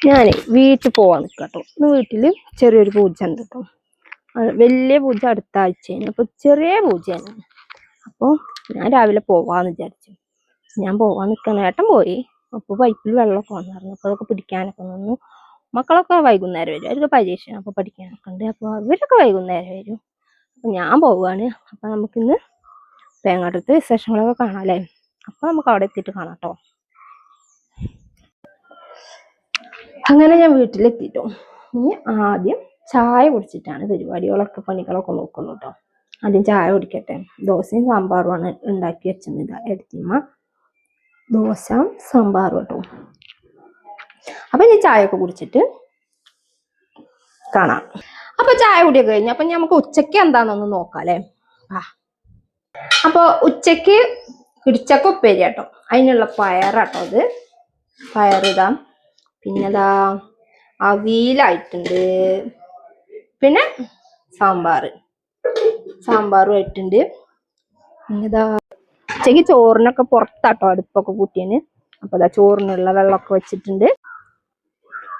ഞാനേ വീട്ടിൽ പോവാൻ നിൽക്കട്ടോ. ഇന്ന് വീട്ടിൽ ചെറിയൊരു പൂജ ഉണ്ട് കേട്ടോ. വലിയ പൂജ അടുത്ത ആഴ്ചയാണ്. അപ്പോൾ ചെറിയ പൂജയാണ്. അപ്പോൾ ഞാൻ രാവിലെ പോവാന്ന് വിചാരിച്ചു. ഞാൻ പോവാൻ നിൽക്കണം. ഏട്ടൻ പോയി. അപ്പോൾ പൈപ്പിൽ വെള്ളമൊക്കെ വന്നായിരുന്നു. അപ്പോൾ അതൊക്കെ പിടിക്കാനൊക്കെ നിന്നു. മക്കളൊക്കെ വൈകുന്നേരം വരും. അവർക്ക് പരീക്ഷ, അപ്പോൾ പഠിക്കാനൊക്കെ ഉണ്ട്. അപ്പോൾ അവരൊക്കെ വൈകുന്നേരം വരും. അപ്പോൾ ഞാൻ പോവുകയാണ്. അപ്പോൾ നമുക്കിന്ന് തേങ്ങാട്ടത്തെ വിശേഷങ്ങളൊക്കെ കാണാമല്ലേ. അപ്പോൾ നമുക്ക് അവിടെ എത്തിയിട്ട് കാണാം കേട്ടോ. അങ്ങനെ ഞാൻ വീട്ടിലെത്തിട്ടോ. ഇനി ആദ്യം ചായ കുടിച്ചിട്ടാണ് പരിപാടികളൊക്കെ പണികളൊക്കെ നോക്കുന്നു കേട്ടോ. ആദ്യം ചായ കുടിക്കട്ടെ. ദോശയും സാമ്പാറുമാണ് ഉണ്ടാക്കി വെച്ചത്. എടുത്തിമ്മ ദോശ സാമ്പാറും കേട്ടോ. അപ്പൊ ഇനി ചായ ഒക്കെ കുടിച്ചിട്ട് കാണാം. അപ്പൊ ചായ കുടിയൊക്കെ കഴിഞ്ഞു. അപ്പൊ നമുക്ക് ഉച്ചക്ക് എന്താണെന്നൊന്ന് നോക്കാം അല്ലേ. അപ്പൊ ഉച്ചക്ക് ഇടിച്ചക്ക ഉപ്പേരി കേട്ടോ. അതിനുള്ള പയറാട്ടോ. അത് പയറിടാം. പിന്നെതാ അവിയലായിട്ടുണ്ട്. പിന്നെ സാമ്പാറും ആയിട്ടുണ്ട്. പിന്നെതാ ഉച്ചക്ക് ചോറിനൊക്കെ പുറത്താട്ടോ അടുപ്പൊക്കെ കൂട്ടിയന്. അപ്പൊ ഇതാ ചോറിനുള്ള വെള്ളമൊക്കെ വെച്ചിട്ടുണ്ട്.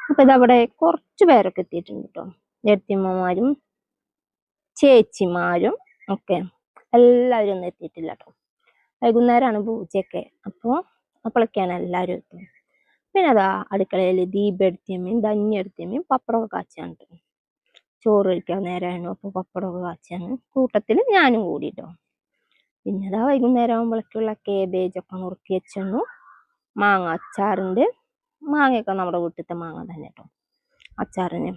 അപ്പൊ ഇതവിടെ കുറച്ച് പേരൊക്കെ എത്തിയിട്ടുണ്ട് കേട്ടോ. ഏടത്തിയമ്മമാരും ചേച്ചിമാരും ഒക്കെ എല്ലാവരും ഒന്നും എത്തിയിട്ടില്ല കേട്ടോ. വൈകുന്നേരമാണ് പൂജയൊക്കെ. അപ്പോഴൊക്കെയാണ് എല്ലാവരും എത്തും. പിന്നെ അതാ അടുക്കളയിൽ ദീപെടുത്തിയമ്മയും ധന്യെടുത്തിയമ്മയും പപ്പടമൊക്കെ കാച്ചാണ്. ചോറ് കഴിക്കാൻ നേരമാണ്. അപ്പോൾ പപ്പടമൊക്കെ കാച്ചാണ്. കൂട്ടത്തിൽ ഞാനും കൂടിട്ടോ. പിന്നെ അതാ വൈകുന്നേരം ആകുമ്പോഴേക്കുള്ള കേബേജൊക്കെ നുറുക്കി വെച്ചു. മാങ്ങ അച്ചാറുണ്ട്. മാങ്ങയൊക്കെ നമ്മുടെ വീട്ടിലത്തെ മാങ്ങ തന്നെ കേട്ടോ. അച്ചാറിന്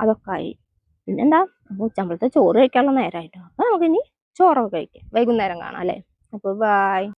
അതൊക്കെ ആയി. പിന്നെന്താ ഉച്ചമ്പളത്തെ ചോറ് കഴിക്കാനുള്ള നേരമായിട്ടോ. അപ്പോൾ നമുക്കിനി ചോറൊക്കെ കഴിക്കാം. വൈകുന്നേരം കാണാം അല്ലേ. അപ്പോൾ ബായ്.